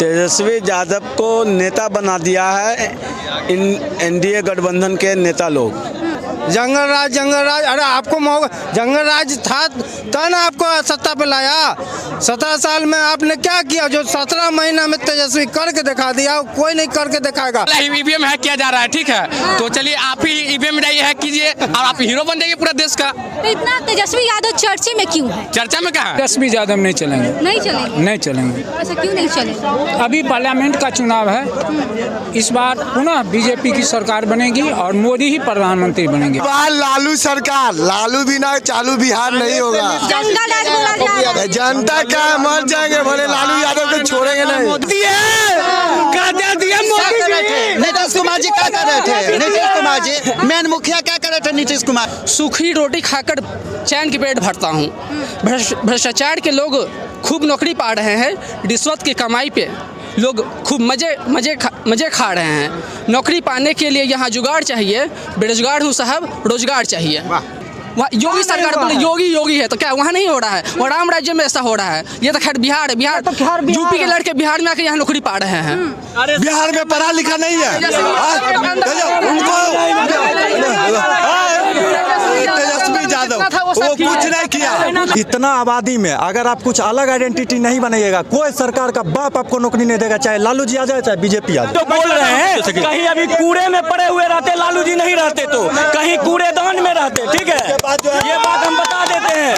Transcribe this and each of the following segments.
तेजस्वी यादव को नेता बना दिया है इन एनडीए गठबंधन के नेता लोग। जंगल राज अरे आपको जंगल राज था तब ना आपको सत्ता पे लाया। 17 साल में आपने क्या किया जो 17 महीना में तेजस्वी करके दिखा दिया, कोई नहीं करके दिखाएगा। ईवीएम हैक किया जा रहा है, ठीक है, तो चलिए आप ही ईवीएम हैक कीजिए और आप हीरो बन जाइए पूरा देश का। तो इतना तेजस्वी यादव चर्चे में क्यों है? चर्चा में कहाँ? तेजस्वी यादव नहीं चलेंगे। नहीं चलेंगे। अच्छा, क्यों नहीं चलेंगे? अभी पार्लियामेंट का चुनाव है, इस बार पुनः बीजेपी की सरकार बनेगी और मोदी ही प्रधानमंत्री बनेंगे। लालू सरकार, लालू बिना चालू बिहार नहीं होगा। जनता क्या मर जाएंगे, भले लालू यादव को छोड़ेंगे नहीं। नीतीश कुमार जी क्या कर रहे थे? नीतीश कुमार जी मेन मुखिया क्या कर रहे थे? नीतीश कुमार सूखी रोटी खाकर चैन की पेट भरता हूँ। भ्रष्टाचार के लोग खूब नौकरी पा रहे हैं, रिश्वत की कमाई पे लोग खूब मजे खा रहे हैं। नौकरी पाने के लिए यहाँ जुगाड़ चाहिए। बेरोजगार हूँ साहब, रोजगार चाहिए। योगी सरकार बोले योगी है तो क्या वहाँ नहीं हो रहा है? वो राम राज्य में ऐसा हो रहा है। ये तो खैर बिहार है, यूपी के लड़के बिहार में आके यहाँ नौकरी पा रहे हैं। बिहार में पढ़ा लिखा नहीं है। तेजस्वी यादव वो कुछ नहीं किया। इतना आबादी में अगर आप कुछ अलग आइडेंटिटी नहीं बनाइएगा, कोई सरकार का बाप आपको नौकरी नहीं देगा, चाहे लालू जी आ जाए चाहे बीजेपी आ जाए। तो बोल रहे हैं कहीं अभी कूड़े में पड़े हुए रहते, लालू जी नहीं रहते तो कहीं कूड़ेदान में रहते, ठीक है, ये बात हम बता देते हैं।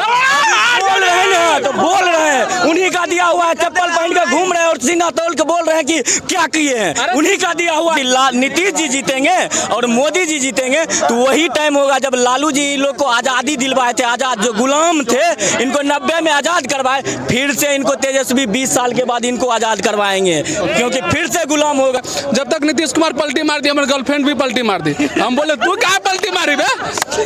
बोल रहे हैं ना, तो बोल रहे हैं उन्हीं का दिया हुआ है। चप्पल पहन के घूम रहे हैं और सीना तोल के बोल रहे हैं कि क्या किए हैं, उन्हीं का दिया हुआ। नीतीश जी जीतेंगे और मोदी जी जीतेंगे तो वही टाइम होगा जब लालू जी लोग को आज़ादी दिलवाए थे। आज़ाद जो गुलाम थे इनको 90 में आज़ाद करवाए, फिर से इनको तेजस्वी 20 साल के बाद इनको आज़ाद करवाएंगे, क्योंकि फिर से गुलाम होगा। जब तक नीतीश कुमार पलटी मार दी, हमारी गर्लफ्रेंड भी पलटी मार दी। हम बोले तू क्या पलटी मारी बे?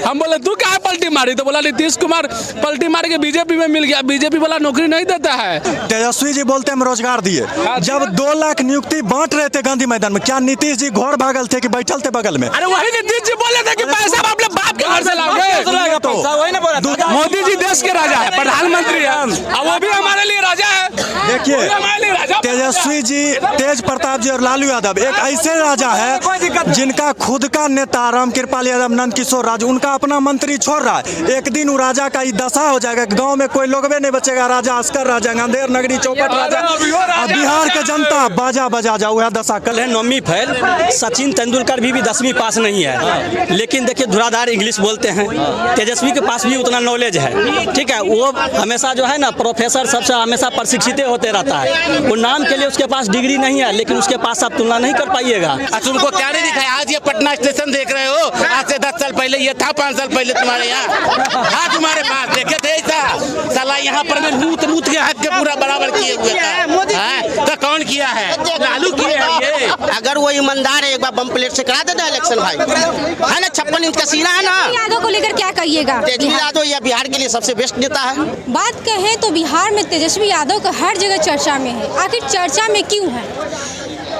हम बोले तू क्या पलटी मारी? तो बोला नीतीश कुमार पलटी मार के बीजेपी में मिल गया। बीजेपी वाला नौकरी नहीं देता है। तेजस्वी जी बोलते हैं रोजगार दिए। जब 2 लाख नियुक्ति बांट रहे थे गांधी मैदान में, क्या नीतीश जी घोड़ भागल थे कि बैठल थे बगल में? अरे वही नीतीश जी बोले थे कि पैसा आप अपने बाप के घर से लाओगे। मोदी जी देश के राजा है, प्रधानमंत्री है, और वो भी हमारे लिए राजा है। देखिए तेजस्वी जी, तेज प्रताप जी और लालू यादव एक ऐसे राजा है जिनका खुद का नेता रामकृपाल यादव, नंद किशोर राज, उनका अपना मंत्री छोड़ रहा है। एक दिन वो राजा का दशा हो जाएगा, गांव में कोई लोग नहीं बचेगा। राजा अस्कर राजा, अंधेर नगरी चौपट राजा, बिहार के जनता बाजा बजा जाओ है दशा। कल है 9वीं फेल, सचिन तेंदुलकर भी 10वीं पास नहीं है, लेकिन देखिए धुराधार इंग्लिश बोलते हैं। तेजस्वी के पास भी उतना नॉलेज है, ठीक है, वो हमेशा जो है ना प्रोफेसर सबसे हमेशा प्रशिक्षित होते रहता है। वो नाम के लिए उसके पास डिग्री नहीं है, लेकिन उसके पास आप तुलना नहीं कर पाइएगा। तुमको क्या नहीं दिखाया? आज ये पटना स्टेशन देख रहे हो, आज से 10 साल पहले ये था, 5 साल पहले तुम्हारे यहाँ हाँ तुम्हारे पास देखे थे ऐसा साला यहाँ पर में मूत के हाथ के पूरा बराबर किए हुए था। तो कौन किया है? लालू किया है ये। अगर वो ईमानदार है एक बार बम प्लेट से करा देता है इलेक्शन भाई, है ना, 56 इंच का सीना है ना। यादव को लेकर क्या कहिएगा? तेजस्वी यादव यह बिहार के लिए सबसे बेस्ट नेता है। बात कहें तो बिहार में तेजस्वी यादव का हर जगह चर्चा में है। आखिर चर्चा में क्यों है?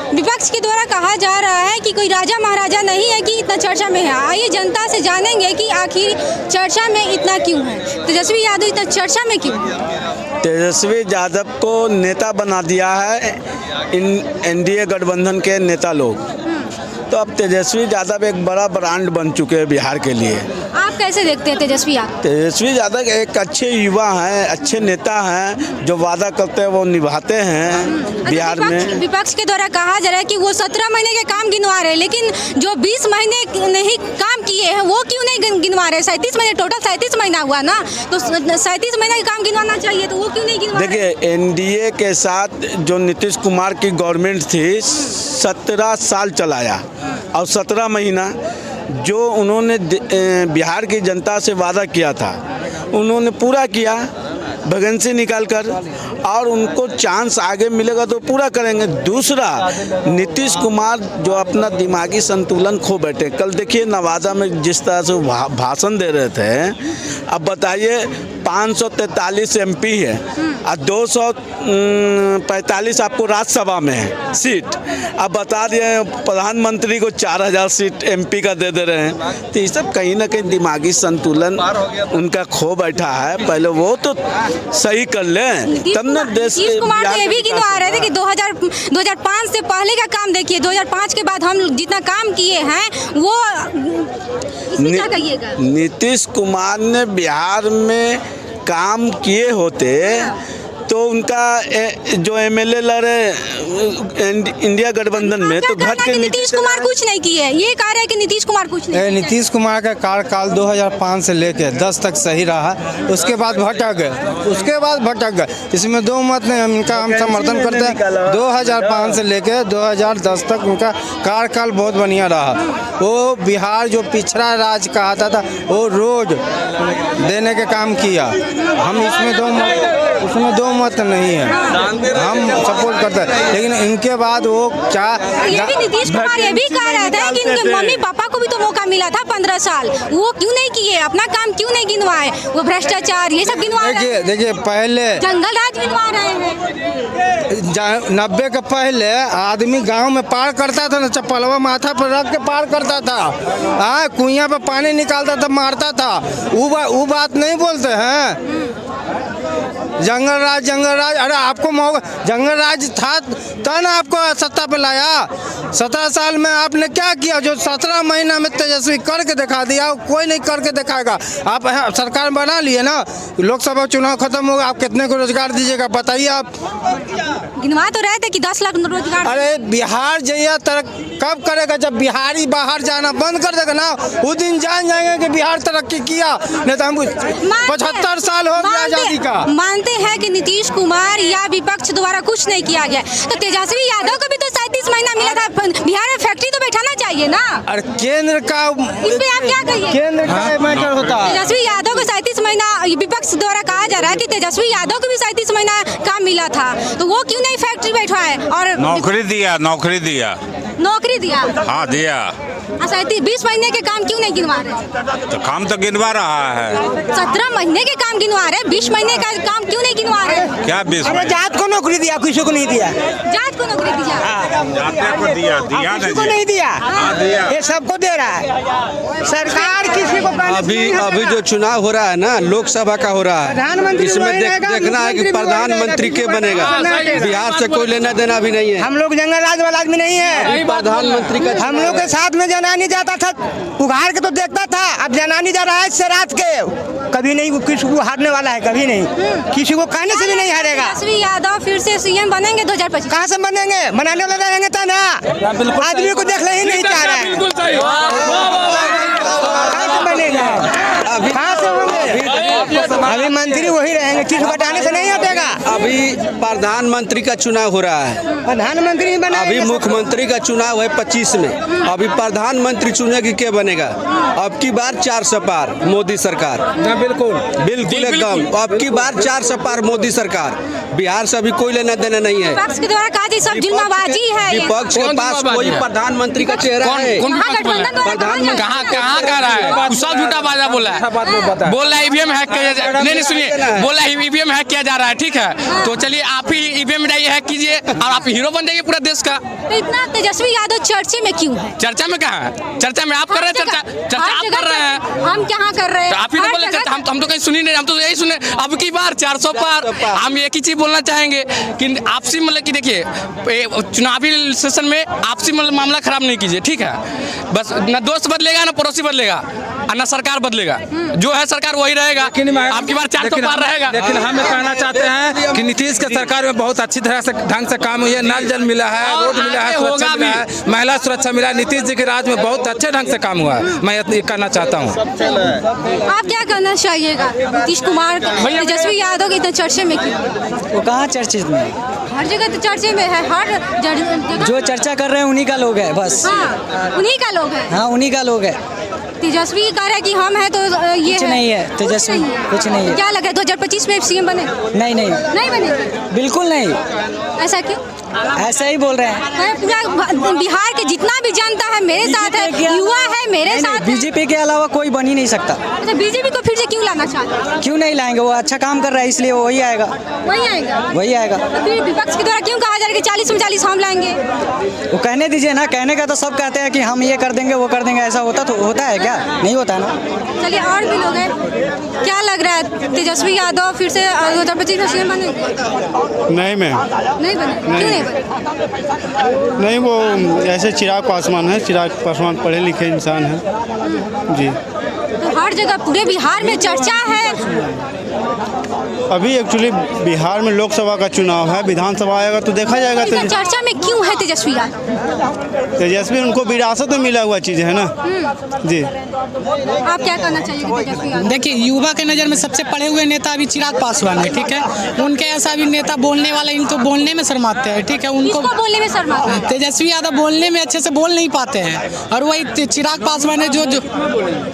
विपक्ष के द्वारा कहा जा रहा है कि कोई राजा महाराजा नहीं है कि इतना चर्चा में है। आइए जनता से जानेंगे कि आखिर चर्चा में इतना क्यों है, तेजस्वी यादव इतना चर्चा में क्यों है। तेजस्वी यादव को नेता बना दिया है इन एनडीए गठबंधन के नेता लोग। तो अब तेजस्वी यादव एक बड़ा ब्रांड बन चुके हैं बिहार के लिए। आप कैसे देखते हैं तेजस्वी यादव? तेजस्वी यादव एक अच्छे युवा हैं, अच्छे नेता हैं, जो वादा करते हैं वो निभाते हैं बिहार में। विपक्ष के द्वारा कहा जा रहा है कि वो 17 महीने के काम गिनवा रहे हैं, लेकिन जो 20 महीने नहीं काम किए हैं वो क्यों नहीं गिनवा रहे? 37 महीने, टोटल 37 महीना हुआ ना, तो 37 महीने का काम गिनवाना चाहिए, तो वो क्यों नहीं गिनवा रहे? देखिए एनडीए के साथ जो नीतीश कुमार की गवर्नमेंट थी 17 साल चलाया, और 17 महीना जो उन्होंने बिहार की जनता से वादा किया था उन्होंने पूरा किया वैकेंसी निकाल कर, और उनको चांस आगे मिलेगा तो पूरा करेंगे। दूसरा, नीतीश कुमार जो अपना दिमागी संतुलन खो बैठे। कल देखिए नवादा में जिस तरह से भाषण दे रहे थे, अब बताइए 543 एमपी है और 245 आपको राज्यसभा में है सीट। अब बता दिए प्रधानमंत्री को 4000 सीट एमपी का दे रहे हैं। तो ये सब कहीं ना कहीं दिमागी संतुलन उनका खो बैठा है। पहले वो तो सही कर लें तब न देश नीतीश कुमार तो बिहार ये का भी विकास गिनवा रहे थे होगा। कि 2005 से पहले का काम देखिए, 2005 के बाद हम जितना काम किए हैं वो, इसमें क्या कहिएगा? नीतीश कुमार ने बिहार में काम किए होते तो उनका जो एमएलए लड़े इंडिया गठबंधन में तो क्या घट कहना के कि नीचे नीतीश कुमार कुछ नहीं किए, ये कह रहे हैं कि नीतीश कुमार कुछ नहीं किए। नीतीश कुमार का कार्यकाल 2005 से लेकर 10 तक सही रहा, उसके बाद भटक गए, इसमें दो मत नहीं, हम समर्थन करते हैं। 2005 से लेकर 2010 तक उनका कार्यकाल बहुत बढ़िया रहा। वो बिहार जो पिछड़ा राज्य कहा था वो रोड देने के काम किया। हम उसमें दो मत नहीं है, हम सपोर्ट करते हैं। लेकिन इनके बाद वो क्या, ये भी नीतीश कुमार ये भी कह रहे थे कि इनके मम्मी पापा को भी तो मौका मिला था 15 साल, वो क्यों नहीं किए, अपना काम क्यों नहीं गिनवाए, वो भ्रष्टाचार ये सब गिनवा रहे हैं। देखिए पहले जंगल राज गिनवा रहे हैं। 90 के पहले आदमी गांव में पार करता था ना, चप्पलवा माथा पर रख के पार करता था, हाँ कुइयां पे पानी निकालता था, मारता था। वो बात नहीं बोलते हैं। जंगल राज, अरे आपको जंगल राज था तब ना आपको सत्ता पे लाया। 17 साल में आपने क्या किया जो 17 महीना में तेजस्वी करके दिखा दिया, कोई नहीं करके दिखाएगा। आप सरकार बना लिए ना, लोकसभा चुनाव खत्म होगा, आप कितने को रोजगार दीजिएगा बताइए आप? गिनवा तो रहे थे कि 10 लाख रोजगार। अरे बिहार जैया कब करेगा, जब बिहारी बाहर जाना बंद कर देगा ना, उस दिन जान जाएंगे कि बिहार तरक्की किया। नहीं तो हम 75 साल हो गया आजादी का। मानते हैं कि नीतीश कुमार या विपक्ष द्वारा कुछ नहीं किया गया, तो तेजस्वी यादव को भी तो 37 महीना मिला था, बिहार में फैक्ट्री तो बैठाना चाहिए ना। अरे केंद्र का इस पे आप क्या कहिए? केंद्र का मैटर होता है। तेजस्वी यादव को 37 महीना विपक्ष द्वारा कहा जा रहा है कि तेजस्वी यादव को भी 37 महीना काम मिला था, तो वो क्यों नहीं फैक्ट्री बैठवाए और नौकरी दिया। नौकरी दिया? हाँ दिया। 20 महीने के काम क्यों नहीं गिनवा रहे? तो काम तो गिनवा रहा है। 17 महीने के काम गिनवा रहे, 20 महीने का काम क्यों नहीं गिनवा रहे? क्या 20 महीने? जात को नौकरी दिया, किसी को नहीं दिया। जात को नौकरी दिया? जाते को दिया किसी को नहीं दिया, ये सबको दे रहा है सरकार। किसी को अभी जो चुनाव हो रहा है ना, लोकसभा का हो रहा है, इसमें देखना है कि प्रधानमंत्री के बनेगा। बिहार से कोई लेना देना भी नहीं है। हम लोग जंगल राज वाला आदमी नहीं है। प्रधानमंत्री का हम लोग के साथ में जनानी जाता था, उघाड़ के तो देखता था। अब जनानी जा रहा है इससे रात के, कभी नहीं किसी को हारने वाला है, कभी नहीं, किसी को कहने से भी नहीं हारेगा। तेजस्वी यादव फिर से सीएम बनेंगे 2025? कहाँ से बनेंगे, बनाने वाले रहेंगे तो ना, आदमी को देखना ही नहीं चाह रहा है। कहाँ से बनेगा, कहाँ से होंगे? अभी मंत्री वही रहेंगे, किसी को हटाने से नहीं हटेगा। अभी प्रधानमंत्री का चुनाव हो रहा है, प्रधानमंत्री बना, अभी मुख्यमंत्री का चुनाव है 25 में, अभी प्रधानमंत्री चुनेगी क्या बनेगा? अब की बार 400 पार मोदी सरकार। बिल्कुल एकदम, अब की बार 400 पार मोदी सरकार। बिहार से अभी कोई लेना देना नहीं है। विपक्ष के द्वारा कहा जी सब जुल्माबाजी है। विपक्ष के पास कोई प्रधानमंत्री का चेहरा है? प्रधानमंत्री कहाँ कह रहा है? कुछ झूठा बाजा बोला है, बोल रहा है ईवीएम हैक किया जा रहा है। नहीं सुनिए, बोल रहा है ईवीएम हैक किया जा रहा है, ठीक है, तो चलिए आप ही ईवीएम हैक कीजिए और आप हीरो बन जाइए पूरा देश का। तो इतना तेजस्वी यादव चर्चे में क्यों है? चर्चा में कहाँ है? चर्चा में आप कर रहे हैं, चर्चा आप कर रहे हैं। हम क्या कर रहे हैं? आप ही तो बोले, हम तो कहीं सुनी नहीं, हम तो यही सुने अब की बार 400 पार। हम एक ही चीज बोलना चाहेंगे कि आपसी मतलब कि देखिए चुनावी सेशन में आपसी मामला खराब नहीं कीजिए, ठीक है, बस ना दोस्त बदलेगा ना पड़ोसी बदलेगा और ना सरकार बदलेगा, जो है सरकार वही रहेगा। आपकी बार 400 पार रहेगा। लेकिन हम कहना चाहते हैं कि नीतीश के सरकार में बहुत अच्छी तरह से ढंग से काम हुई है, नल जल मिला है, रोड मिला है, सुरक्षा मिला है, महिला सुरक्षा मिला है। नीतीश जी के राज में बहुत अच्छे ढंग से काम हुआ है, मैं ये कहना चाहता हूँ। आप क्या कहना चाहिएगा नीतीश कुमार तेजस्वी यादव के इतने चर्चे में क्यों? वो कहाँ चर्चित में, हर जगह तो चर्चे में है, हर जगह जो चर्चा कर रहे हैं उन्हीं का लोग है बस। हाँ, उन्हीं का लोग है। हाँ उन्हीं का लोग है। तेजस्वी कह रहे हैं कि हम हैं तो ये कुछ नहीं है, तेजस्वी कुछ नहीं है। क्या लगा 2025 में सीएम बने? नहीं नहीं बने, बिल्कुल नहीं। ऐसा क्यों? ऐसे ही बोल रहे हैं। पूरा बिहार के जितना भी जनता है मेरे साथ है, युवा है मेरे साथ है। बीजेपी के अलावा कोई बन ही नहीं सकता। अच्छा, बीजेपी को फिर से क्यों लाना चाहते हैं? क्यों नहीं लाएंगे, वो अच्छा काम कर रहा है इसलिए वही आएगा। वही आएगा, वही आएगा। तो फिर विपक्ष के द्वारा क्यों कहा जा रहा है कि 40 में 40 हम लाएंगे? वो कहने दीजिए ना, कहने का तो सब कहते हैं कि हम ये कर देंगे वो कर देंगे, ऐसा होता है क्या? नहीं होता है ना। चलिए, और भी लोग हैं, क्या लग रहा है तेजस्वी यादव फिर से 2025 में सीएम बनेंगे? नहीं मैं नहीं बने, क्यों नहीं बने? नहीं, वो ऐसे चिराग पासवान है। चिराग पासवान पढ़े लिखे इंसान है जी। तो हर जगह पूरे बिहार में चर्चा है। अभी एक्चुअली बिहार में लोकसभा का चुनाव है, विधानसभा आएगा तो देखा जाएगा। चर्चा में क्यों है तेजस्वी यादव? तेजस्वी उनको विरासत में मिला हुआ चीज़ है ना जी। आप क्या कहना चाहिए तेजस्वी यादव? देखिए, युवा के नज़र में सबसे पढ़े हुए नेता अभी चिराग पासवान है, ठीक है। उनके ऐसा भी नेता बोलने वाला, इनको बोलने में शर्माते हैं, ठीक है। उनको बोलने में शर्माते हैं। तेजस्वी यादव बोलने में अच्छे से बोल नहीं पाते हैं, और वही चिराग पासवान है जो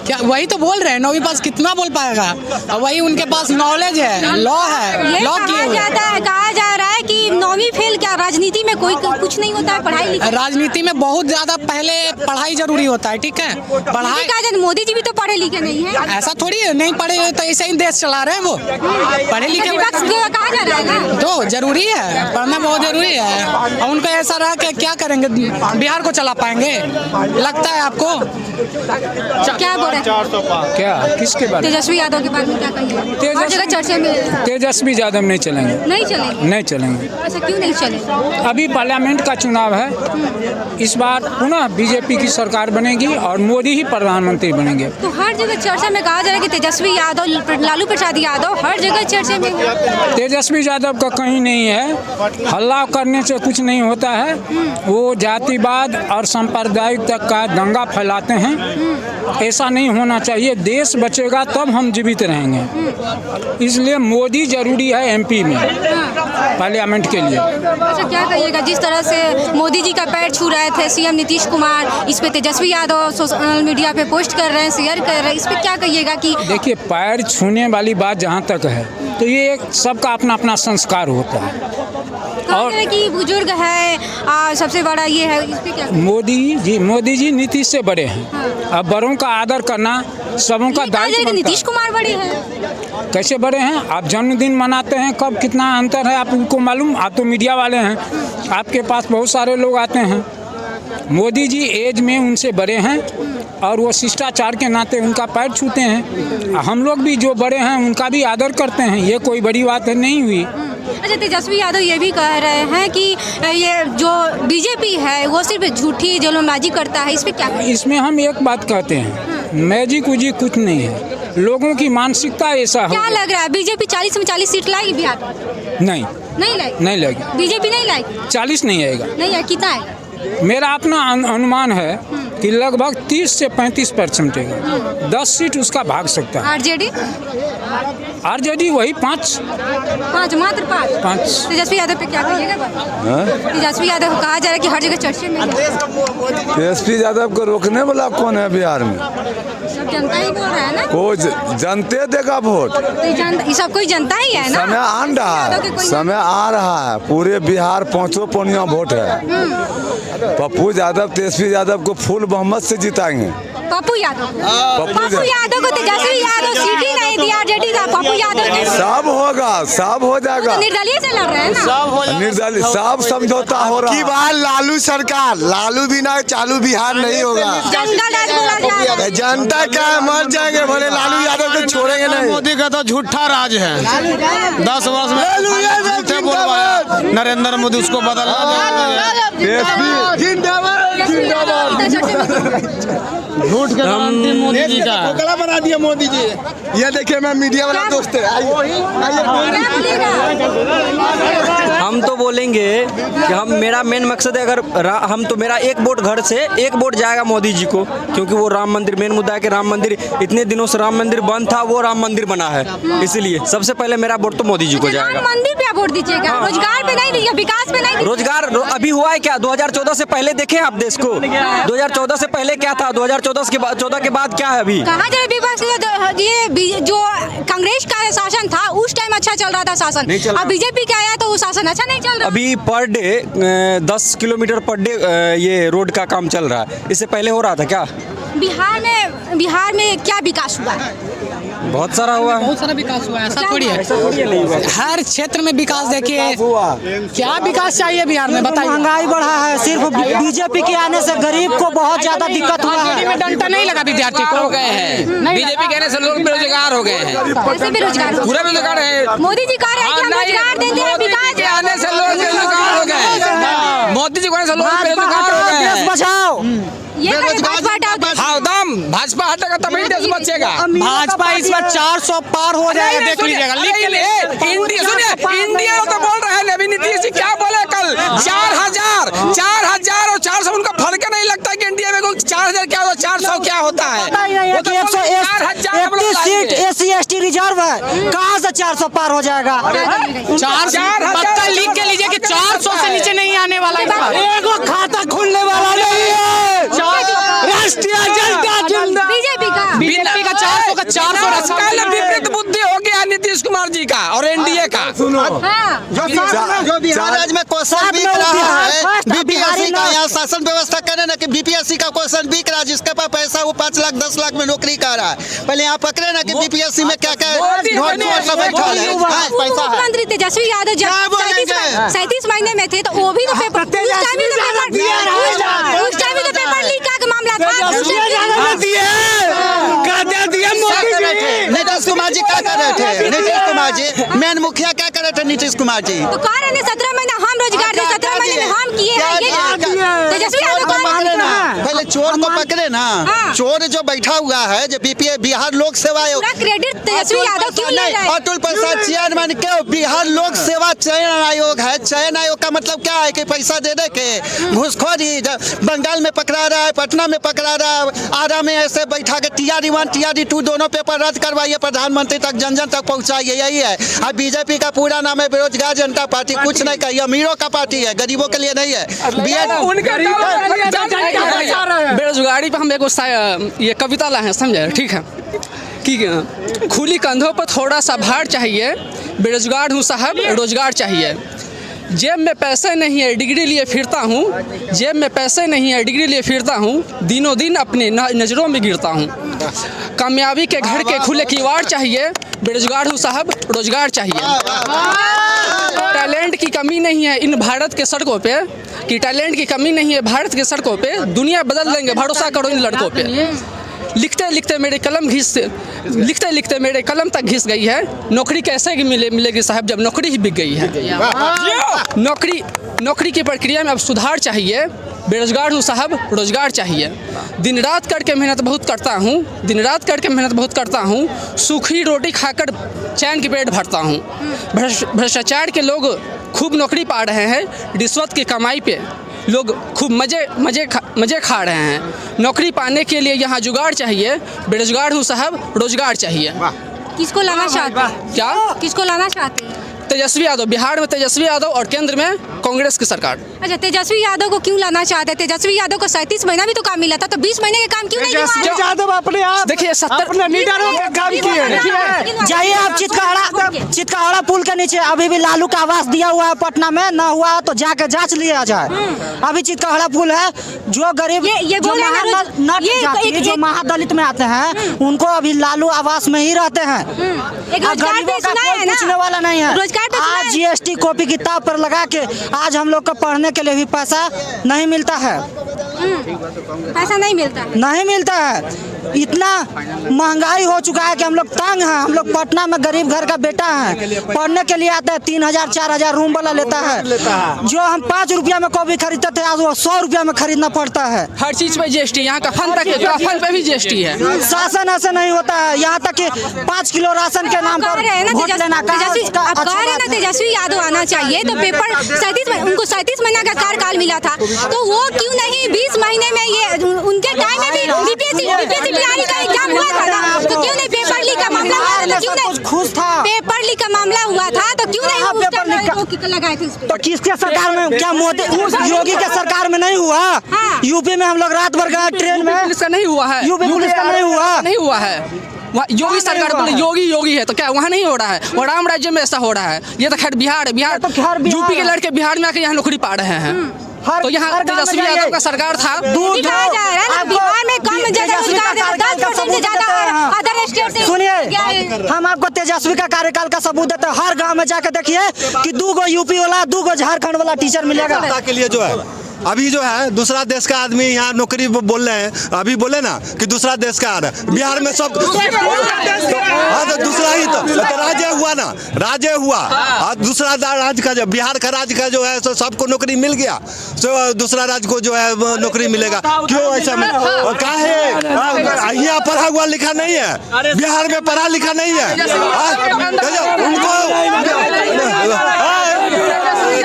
क्या वही तो बोल रहे हैं। 9वीं पास कितना बोल पाएगा? और वही उनके पास नॉलेज है, लॉ है, लॉ कहा जा रहा है कि 9वीं फेल क्या राजनीति में कोई कुछ नहीं होता है? पढ़ाई लिखाई राजनीति में बहुत ज्यादा पहले पढ़ाई जरूरी होता है, ठीक है। पढ़ाई मोदी जी भी तो पढ़े लिखे नहीं है। ऐसा थोड़ी है, नहीं पढ़े तो ऐसे ही देश चला रहे हैं वो। पढ़े लिखे कहा जा रहा है ना, तो जरूरी है, पढ़ना बहुत जरूरी है। और उनको ऐसा रहा कि क्या करेंगे, बिहार को चला पाएंगे लगता है आपको? क्या बोल रहे हैं? क्या किसके बारे में? तेजस्वी यादव के बारे में क्या कहिए? हर जगह चर्चा में तेजस्वी यादव नहीं चलेंगे। नहीं चलेंगे? नहीं चलेंगे। अच्छा, क्यों नहीं चलेंगे? अभी पार्लियामेंट का चुनाव है, इस बार पुनः बीजेपी की सरकार बनेगी और मोदी ही प्रधानमंत्री बनेंगे। तो हर जगह चर्चा में कहा जा रहा है कि तेजस्वी यादव, लालू प्रसाद यादव हर जगह चर्चा में है। तेजस्वी यादव का कहीं नहीं है। हल्ला करने से कुछ नहीं होता है। वो जातिवाद और सांप्रदायिकता का दंगा फैलाते हैं। ऐसा नहीं होना चाहिए। देश बचेगा तब हम जीवित रहेंगे, इसलिए मोदी जरूरी है एमपी में पार्लियामेंट के लिए। अच्छा, क्या कहिएगा, जिस तरह से मोदी जी का पैर छू रहे थे सीएम नीतीश कुमार, इस पे तेजस्वी यादव सोशल मीडिया पे पोस्ट कर रहे हैं, शेयर कर रहे हैं, इस पे क्या कहिएगा? कि देखिए, पैर छूने वाली बात जहाँ तक है तो ये एक सबका अपना अपना संस्कार होता है। और कि बुजुर्ग है, सबसे बड़ा ये है, इस पे क्या? मोदी जी नीतीश से बड़े हैं। हाँ। अब बड़ों का आदर करना सबों का दायित्व बनता है। नीतीश कुमार बड़े हैं। कैसे बड़े हैं? आप जन्मदिन मनाते हैं, कब कितना अंतर है आपको मालूम? आप तो मीडिया वाले हैं, आपके पास बहुत सारे लोग आते हैं। मोदी जी एज में उनसे बड़े हैं और वो शिष्टाचार के नाते उनका पैर छूते हैं। हम लोग भी जो बड़े हैं उनका भी आदर करते हैं। ये कोई बड़ी बात नहीं हुई। अच्छा, तेजस्वी यादव ये भी कह रहे हैं कि ये जो बीजेपी है वो सिर्फ झूठी जुल्मबाजी करता है, इस पे क्या? इसमें हम एक बात कहते हैं, मैजिक उजिक कुछ नहीं है। लोगों की मानसिकता ऐसा है। क्या लग रहा है, बीजेपी 40 में 40 सीट लाएगी बिहार? नहीं नहीं लाएगी। बीजेपी नहीं लाएगी? 40 नहीं आएगा। नहीं है, कितना है? मेरा अपना अनुमान है कि लगभग 30 से 35% है। 10 सीट उसका भाग सकता है। आरजेडी वही 5 मात्र 5। तेजस्वी यादव पे क्या कहिएगा? तेजस्वी यादव को कहा जा रहा है कि हर जगह चर्चे में है। तेजस्वी यादव को रोकने वाला कौन है बिहार में? सब जनता ही बोल रहा है ना। कोई जनते देगा वोट। ये सब कोई जनता ही है ना। समय आ रहा है। पूरे बिहार 5 पौनिया वोट है। पप्पू यादव तेजस्वी यादव को फुल बहुमत से जिताएंगे। पप्पू यादव को तेजस्वी यादव सीट ही नहीं दिया। आरजेडी का पप्पू यादव सब होगा, सब हो जाएगा। निर्दलीय से लड़ रहे हैं ना। निर्दलीय सब समझौता हो रहा है। बार लालू सरकार, लालू बिना चालू बिहार नहीं होगा। जनता क्या मर जाएंगे, भले लालू यादव को छोड़ेंगे नहीं। मोदी का तो झूठा राज है। 10 वर्ष में नरेंद्र मोदी उसको झूठ के मोदी जी का बना दिया मोदी जी। ये देखिए, मैं मीडिया वाला दोस्त है। हम तो बोलेंगे कि मेरा मेन मकसद है, अगर हम तो मेरा एक वोट घर से एक वोट जाएगा मोदी जी को, क्योंकि वो राम मंदिर मेन मुद्दा है कि राम मंदिर इतने दिनों से राम मंदिर बंद था, वो राम मंदिर बना है, इसलिए सबसे पहले मेरा वोट तो मोदी जी को जाएगा। राम मंदिर पे वोट दीजिएगा, रोजगार पे नहीं दीजिएगा, विकास पे नहीं। रोजगार अभी हुआ है क्या? 2014 से पहले देखें आप देश को। 2014 से पहले क्या था, 2014 के बाद 14 के बाद क्या है अभी? कहा जाए विपक्ष ये जो कांग्रेस का शासन था उस टाइम अच्छा चल रहा था शासन, अब बीजेपी का आया तो वो शासन अच्छा नहीं चल रहा। अभी per day 10 kilometre per day ये रोड का काम चल रहा है, इससे पहले हो रहा था क्या? बिहार में क्या विकास हुआ है? बहुत सारा हुआ, बहुत सारा विकास हुआ है, ऐसा थोड़ी है। हर क्षेत्र में विकास देखिए, क्या विकास चाहिए बिहार में बताइए। महंगाई बढ़ा है, सिर्फ बीजेपी के आने से गरीब को बहुत ज्यादा दिक्कत हुआ है। में डंडा नहीं लगा विद्यार्थी को, हो गए हैं बीजेपी कहने से लोग बेरोजगार हो गए हैं। कैसे बेरोजगार? पूरा बेरोजगार है। मोदी जी कह रहे हैं कि हम रोजगार देंगे, विकास के आने से लोग बेरोजगार हो गए। मोदी जी कहने से लोग बेरोजगार हो गए हैं। बचाओ, ये भाजपा हटाओ। हाँ दम भाजपा हटेगा तभी देश बचेगा। भाजपा इस बार 400 पार हो जाएगा, देख लीजिएगा। लिख के लिए इंडिया तो बोल रहे हैं अभी नीतीश जी क्या बोले कल 4000 और 400 उनका फर्क नहीं लगता कि इंडिया में 4000 क्या होता है 400 क्या होता है। 131 सीट SC ST रिजर्व है, कहाँ से 400 पार हो जाएगा? 400 लिख के लीजिए कि 400 से नीचे नहीं आने वाला है। एगो खाता खुलने वाला नहीं है। राष्ट्रीय जनता बीजेपी का 400 का 400 विपरीत बुद्धि हो गया नीतीश कुमार जी का और एनडीए का। जो बिहार राज्य में क्वेश्चन बिक रहा है बीपीएससी का, यहाँ शासन व्यवस्था करे ना कि बीपीएससी का क्वेश्चन बिक रहा है, जिसके पास पैसा वो 5 लाख 10 लाख में नौकरी कर रहा है। पहले यहाँ पकड़े ना कि बीपीएससी में क्या क्या मुख्यमंत्री तेजस्वी यादव जब 37 महीने में थे तो वो भी तो पेपर लीक का मामला था। नीतीश कुमार जी क्या कर रहे थे? नीतीश कुमार जी मेन मुखिया क्या कर रहे थे? नीतीश कुमार जी तो कह रहे 17 महीना हम रोजगार दे, 17 महीने में हम किए हैं। तेजस्वी यादव पहले चोर को पकड़े ना। चोर जो बैठा हुआ है जो बिहार लोक सेवा आयोग, क्रेडिट तेजस्वी यादव क्यों ले रहे हैं? अतुल प्रसाद चेयरमैन क्यों? बिहार लोक सेवा चयन आयोग है। चयन आयोग का मतलब क्या है कि पैसा दे दे के घूसखोरी बंगाल में पकड़ा रहा है, पटना में पकड़ा रहा है, आरा में ऐसे बैठा के TRE 1 TRE 2 दोनों पेपर रद्द करवाइए, प्रधानमंत्री तक जन जन तक पहुंचाइए। यही है। अब बीजेपी का पूरा नाम है बेरोजगार जनता पार्टी, कुछ नहीं कहिए, अमीरों का पार्टी है, गरीबों के लिए नहीं है। बेरोजगारी पे हम एक ये कविता लाए हैं, समझे? ठीक है कि खुली कंधों पर थोड़ा सा भार चाहिए, बेरोजगार हूँ साहब रोजगार चाहिए। जेब में पैसे नहीं है डिग्री लिए फिरता हूँ, जेब में पैसे नहीं है डिग्री लिए फिरता हूँ, दिनों दिन अपने नज़रों में गिरता हूँ। कामयाबी के घर के खुले किवाड़ चाहिए, बेरोजगार हूँ साहब रोजगार चाहिए। टैलेंट की कमी नहीं है इन भारत के सड़कों पे, कि टैलेंट की कमी नहीं है भारत के सड़कों पे, दुनिया बदल देंगे भरोसा करो इन लड़कों पे। लिखते लिखते मेरे कलम तक घिस गई है, नौकरी कैसे मिलेगी साहब जब नौकरी ही बिक गई है। नौकरी की प्रक्रिया में अब सुधार चाहिए, बेरोजगार हूँ साहब रोजगार चाहिए। दिन रात करके मेहनत बहुत करता हूँ, सूखी रोटी खाकर चैन की पेट भरता हूँ। भ्रष्टाचार के लोग खूब नौकरी पा रहे हैं, रिश्वत की कमाई पे लोग खूब मजे खा रहे हैं। नौकरी पाने के लिए यहाँ जुगाड़ चाहिए, बेरोजगार हूँ साहब रोजगार चाहिए। किसको लाना चाहते हैं? क्या किसको लाना चाहते हैं? तेजस्वी यादव। बिहार में तेजस्वी यादव और केंद्र में कांग्रेस की सरकार। अच्छा, तेजस्वी यादव को क्यों लाना चाहते हैं? तेजस्वी यादव को 37 महीना भी तो काम मिला था, तो 20 महीने के काम क्यों नहीं किया? यादव अपने आप देखिए 70 लीडरों के काम किए। जाइए आप चितकाहड़ा पुल के नीचे अभी भी लालू का आवास दिया हुआ है, पटना में ना हुआ तो जाकर जांच लिया जाए। अभी चितकाहड़ा पुल है, जो गरीब जो महादलित में आते हैं उनको अभी लालू आवास में ही रहते हैं। गरीबों का कोई पूछने वाला नहीं है। आज GST कॉपी किताब पर लगा के आज हम लोग को पढ़ने के लिए भी पैसा नहीं मिलता है। पैसा नहीं मिलता है। इतना महंगाई हो चुका है कि हम लोग तंग हैं। हम लोग पटना में गरीब घर का बेटा है, पढ़ने के लिए आता है 3000 4000 रूम वाला लेता है। जो हम 5 रुपया में कॉपी खरीदते थे आज वो 100 रुपया में खरीदना पड़ता है। हर चीज पे GST, यहाँ का फल पे भी GST है। शासन ऐसा नहीं होता है, यहाँ तक कि 5 किलो राशन के नाम पर वोट लेना तेजस्वी यादव आना चाहिए। तो पेपर 37 उनको 37 महीना का कार्यकाल मिला था, तो वो क्यों नहीं 20 महीने में ये उनके टाइम में भी बीपीएससी तैयारी का एग्जाम हुआ था, तो क्यों नहीं पेपर लीक का मामला हुआ था? क्यों नहीं खुश था? पेपर लीक का मामला हुआ था तो क्यों नहीं लोग लगाए थे उस पे। तो किसके सरकार में, क्या मोदी योगी के सरकार में नहीं हुआ? यूपी में हम लोग रात भर गए ट्रेन में, पुलिस का नहीं हुआ है, यूपी पुलिस का नहीं हुआ है। योगी सरकार बोले योगी है तो क्या वहाँ नहीं हो रहा है? और राम राज्य में ऐसा हो रहा है। ये तो खैर बिहार यूपी के लड़के बिहार में आके यहाँ नौकरी पा रहे हैं। तो यहाँ तेजस्वी यादव का सरकार था। बिहार में कम रोजगार 10% से ज्यादा अदर स्टेट से। सुनिए, हम आपको तेजस्वी का कार्यकाल का सबूत देते हैं। हर गांव में जाकर देखिए कि 2 यूपी वाला 2 झारखंड वाला टीचर मिलेगा। के लिए जो है अभी जो है दूसरा देश का आदमी यहाँ नौकरी बोल रहे हैं, अभी बोले ना कि दूसरा देश का आ रहा है। बिहार में सब हाँ तो दूसरा ही तो राज्य हुआ ना, राज्य हुआ। दूसरा राज्य का जो बिहार का राज्य का जो है तो सबको नौकरी मिल गया, तो दूसरा राज्य को जो है नौकरी मिलेगा। क्यों ऐसा में काहे यहाँ पढ़ा हुआ लिखा नहीं है, बिहार में पढ़ा लिखा नहीं है उनको।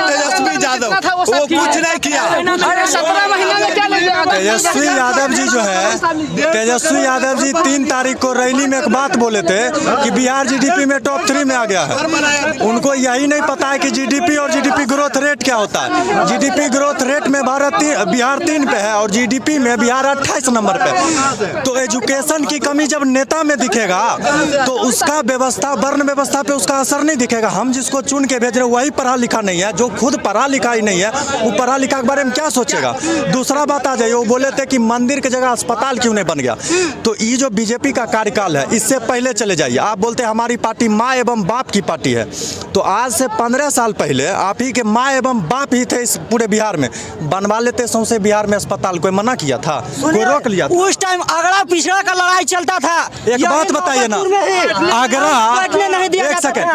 तेजस्वी यादव वो कुछ नहीं किया। 17 महीना में क्या तेजस्वी यादव जी जो है, तेजस्वी यादव जी 3 तारीख को रैली में एक बात बोले थे कि बिहार जीडीपी में टॉप 3 में आ गया है। उनको यही नहीं पता है कि जीडीपी और जीडीपी ग्रोथ रेट क्या होता है। जीडीपी ग्रोथ रेट में बिहार 3 पे है और जीडीपी में बिहार 28 नंबर पे। तो एजुकेशन की कमी जब नेता में दिखेगा तो उसका व्यवस्था, वर्ण व्यवस्था पे उसका असर नहीं दिखेगा। हम जिसको चुन के भेज रहे हैं वही पढ़ा लिखा नहीं है, जो खुद पढ़ा लिखा ही नहीं है वो पढ़ा लिखा के बारे में क्या सोचेगा। दूसरा बात आ जाए, वो बोले थे कि मंदिर की जगह अस्पताल क्यों नहीं बन गया। तो ये जो बीजेपी का कार्यकाल है इससे पहले चले जाइए। आप बोलते हैं हमारी पार्टी माँ एवं बाप की पार्टी है, तो आज से 15 साल पहले आप ही के माँ एवं बाप ही थे इस पूरे बिहार में। बनवा लेते सौंसे बिहार में अस्पताल, कोई मना किया था? कोई रोक लिया था? उस टाइम अगड़ा पिछड़ा का लड़ाई चलता था। एक बात बताइए ना, आगरा, एक सेकंड,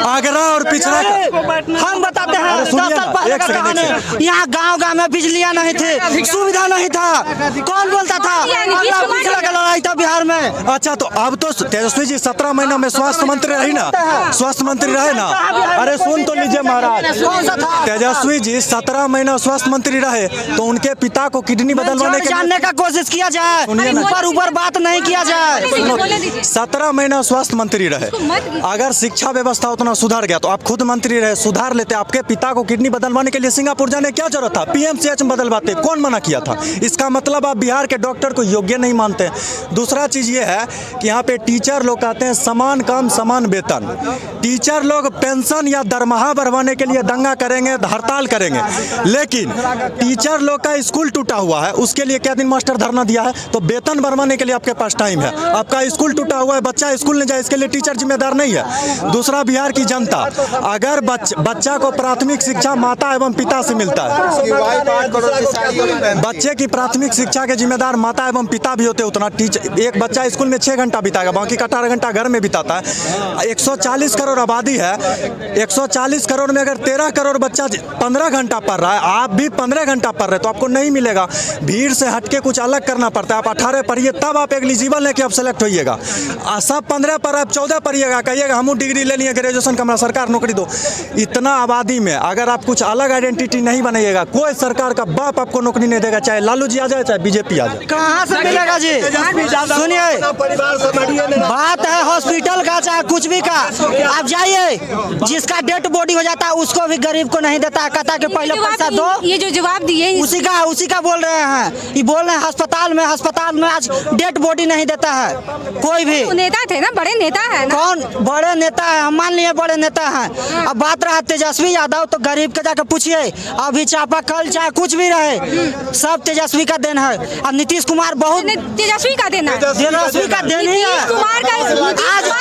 आगरा और पिछड़ा हम बताते हैं 10 साल पहले का कहानी। यहाँ गांव में बिजलियाँ नहीं थे, सुविधा नहीं था, कौन बोलता था? अगला पिछड़ा का लड़ाई था बिहार में। अच्छा, तो अब तो तेजस्वी जी 17 महीना में स्वास्थ्य मंत्री रही ना, स्वास्थ्य मंत्री रहे ना। अरे सुन तो लीजिए महाराज, तेजस्वी जी 17 महीना स्वास्थ्य मंत्री रहे तो उनके पिता को किडनी बदलवाने के जानने का कोशिश किया जाए, ऊपर बात नहीं किया जाए। 17 महीना स्वास्थ्य मंत्री रहे। अगर शिक्षा व्यवस्था उतना सुधार गया तो आप खुद मंत्री रहे, सुधार लेते। आपके पिता को किडनी बदलवाने के लिए सिंगापुर जाने क्या जरूरत था? पीएमसीएच में बदलवाते, कौन मना किया था? इसका मतलब आप बिहार के डॉक्टर को योग्य नहीं मानते। दूसरा चीज ये है कि यहाँ पे टीचर लोग कहते हैं समान काम समान वेतन। टीचर लोग पेंशन या दरमाहा बढ़वाने के लिए दंगा करेंगे, हड़ताल करेंगे, लेकिन टीचर लोग का स्कूल टूटा हुआ है उसके लिए क्या दिन मास्टर धरना दिया है? तो वेतन बढ़वाने के लिए आपके पास टाइम है। आपका स्कूल टूटा हुआ है, बच्चा स्कूल नहीं जाए, इसके लिए टीचर जिम्मेदार नहीं है। दूसरा, बिहार की जनता, अगर बच्चा को प्राथमिक शिक्षा माता एवं पिता से मिलता है, बच्चे की प्राथमिक शिक्षा के जिम्मेदार माता एवं पिता भी होते, उतना टीचर। एक बच्चा स्कूल में 6 घंटा बिताएगा, बाकी का 18 घंटा घर में बिताता है। 140 करोड़ आबादी है, 140 करोड़ में अगर 13 करोड़ बच्चा 15 घंटा पढ़ रहा है, आप भी 15 घंटा पढ़ रहे तो आपको नहीं मिलेगा। भीड़ से हटके कुछ अलग करना पड़ता है। आप 18 पढ़िए तब आप एलिजिबल है कि आप सेलेक्ट होइएगा। सब 15 पर आप 14 पढ़िएगा, कहिएगा हम डिग्री ले लिए ग्रेजुएशन का, हमारा सरकार नौकरी दो। इतना आबादी में अगर आप कुछ अलग आइडेंटिटी नहीं बनाइएगा, कोई सरकार का बाप आपको नौकरी नहीं देगा, चाहे लालू जी आ जाए चाहे बीजेपी आ जाए। कहाँ से मिलेगा जी? सुनिए, बात है हॉस्पिटल का चाहे कुछ भी का, आप जाइए, जिसका डेड बॉडी हो जाता है उसको भी गरीब को नहीं देता है, कहता कि पहले पैसा दो। ये जो जवाब दिए उसी का बोल रहे हैं। ये बोल रहे हैं अस्पताल में आज डेड बॉडी नहीं देता है कोई भी। नेता थे ना, बड़े नेता है ना। कौन बड़े नेता है? हम मान लिए बड़े नेता हैं। अब बात रहा तेजस्वी यादव, तो गरीब के जाकर पूछिए, अभी चापाकल चाहे कुछ भी रहे सब तेजस्वी का देन है। अब नीतीश कुमार बहुत तेजस्वी का देना है, तेजस्वी का देन ही है।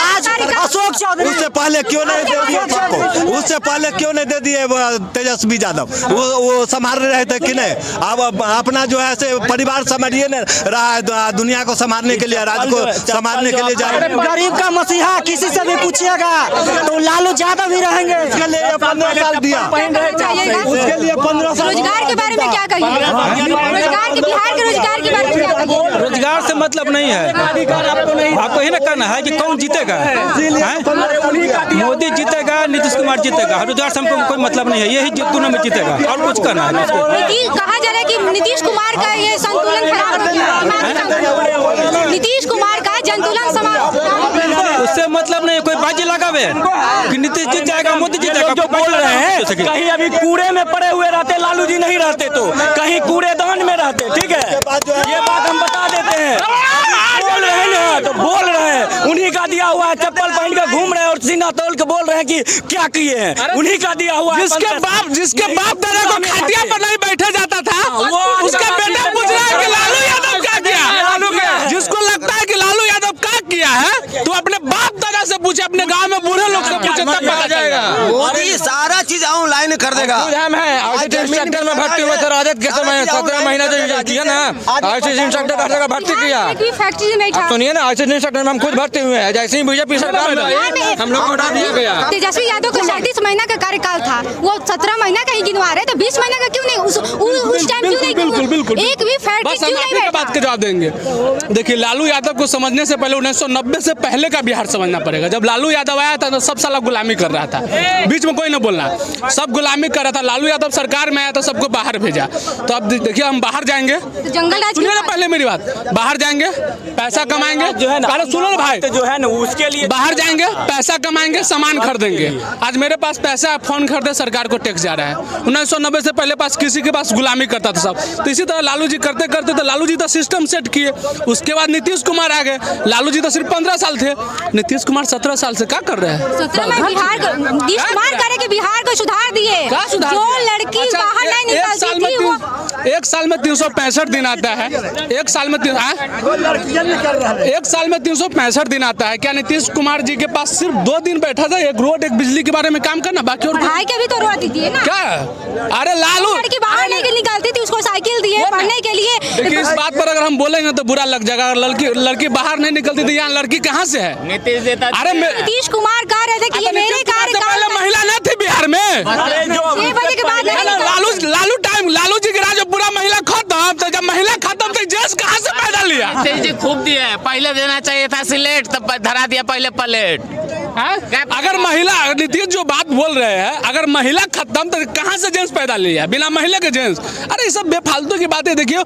आज अशोक चौधरी उससे पहले क्यों नहीं दे दिए सबको? उससे पहले क्यों नहीं दे दिए तेजस्वी यादव? वो संभाल रहे थे कि नहीं? अब अपना जो है से परिवार समझिए न रहा है, दुनिया को संभालने के लिए, राज्य को संभालने के लिए जा रहे हैं। गरीब का मसीहा किसी से भी पूछिएगा तो लालू यादव ही रहेंगे। उसके लिए 15 साल दिया, उसके लिए 15 साल। रोजगार के बारे में क्या कहिए? रोजगार के, बिहार के रोजगार के बारे में क्या कहिए? रोजगार से मतलब नहीं है, आपको ही ना कहना है कि कौन जीतेगा। मोदी जीतेगा, नीतीश कुमार जीतेगा, रोजगार से हमको कोई मतलब नहीं है, यही दोनों में जीतेगा और कुछ करना है। कहा जा रहा है कि नीतीश कुमार का ये संतुलन खराब हो गया, नीतीश कुमार का संतुलन उससे मतलब नहीं, कोई बाजी लगावे कि नीतीश जीत जाएगा मोदी जीत जाएगा। जो बोल रहे हैं कहीं अभी कूड़े में पड़े हुए रहते, लालू जी नहीं रहते तो कहीं कूड़ेदान में रहते, ठीक है, ये बात हम बता देते हैं। बोल रहे हैं ना तो बोल रहे हैं, उन्हीं का दिया हुआ है, चप्पल पहन के घूम रहे हैं और सीना तोल के बोल रहे हैं कि क्या किए हैं, उन्हीं का दिया हुआ है। जिसके बाप दादा को खटिया पर नहीं बैठा जाता था, उसका बेटा पूछ रहा है कि लालू यादव क्या किया। जिसको लगता है कि लालू यादव क्या किया है तो अपने बाप दादा से पूछे, अपने गांव में बूढ़े लोग से पूछे, तब पता जाएगा। मोदी सारा चीज ऑनलाइन कर देगा। सेक्टर में भर्ती हुए थे राजद के समय 17 महीना जो किया ना, आईसीसी सेक्टर हर जगह भर्ती किया। फैक्ट्री में था सुनिए ना, आईसीसी सेक्टर में हम खुद भर्ती हुए हैं, जैसे ही बीजेपी सरकार में हम लोग को हटा दिया गया। तेजस्वी यादव का 37 महीना का कार्यकाल था, वो 17 महीना का ही गिनवा रहे, तो 20 महीना का क्यों नहीं, उस टाइम क्यों नहीं? बिल्कुल एक भी फैक्ट्री क्यों नहीं बैठा? बात के जवाब देंगे। देखिए, लालू यादव को समझने से पहले 1990 से पहले का बिहार समझना पड़ेगा। जब लालू यादव आया था तो सब साला गुलामी कर रहा था, बीच में कोई ना बोलना, सब गुलामी कर रहा था। लालू यादव सरकार में आया तो सबको बाहर भेजा। तो अब देखिए, हम बाहर जाएंगे, जंगल राज सुनिए ना पहले मेरी बात, बाहर जाएंगे पैसा कमाएंगे, जो है ना, अरे सुनो ना भाई, जो है ना उसके लिए बाहर जाएंगे पैसा कमाएंगे, सामान खरीदेंगे। आज मेरे पास पैसा है, फोन खरीदे, सरकार को टैक्स जा रहा है। 1990 से पहले पास किसी के पास गुलामी करता था सब। तो इसी तरह लालू जी करते करते तो लालू जी तो सिस्टम सेट किए। उसके बाद नीतीश कुमार आ गए। लालू जी तो सिर्फ 15 साल थे, नीतीश कुमार 17 साल से क्या कर रहे हैं? 17 में बिहार नीतीश कुमार करे कि बिहार को सुधार दिए। जो लड़की बाहर नहीं निकलती थी वो एक साल में 365 दिन आता है। एक साल में 365 दिन आता है। क्या नीतीश कुमार जी के पास सिर्फ 2 दिन बैठा था, एक रोड एक बिजली के बारे में काम करना, बाकी और पढ़ाई के भी तो रोटी दिए ना। क्या? अरे लालू लड़की बाहर नहीं निकलती थी, उसको साइकिल दिए पढ़ने के लिए। देखिए, इस बात पर अगर हम बोलेंगे तो बुरा लग जाएगा। लड़की बाहर नहीं निकलती थी, यहाँ लड़की कहाँ से है? नीतीश देता। अरे नीतीश कुमार कह रहे थे कि ये मेरे कार्यकाल में महिला न थी बिहार में। 6 बजे के बाद लालू जी के राज में पूरा महिला खत्म। तो जब महिला खत्म तो जेस कहाँ से पैदा लिया? नीतीश जी खूब दिया है, पहले देना चाहिए था सिलेट, तब धरा दिया पहले प्लेट। अगर महिला, नीतीश जो बात बोल रहे हैं, अगर महिला खत्म तो कहाँ से जेंट्स पैदा लिया? बिना महिला के जेंट्स? अरे ये सब बेफालतू की बातें। देखिए,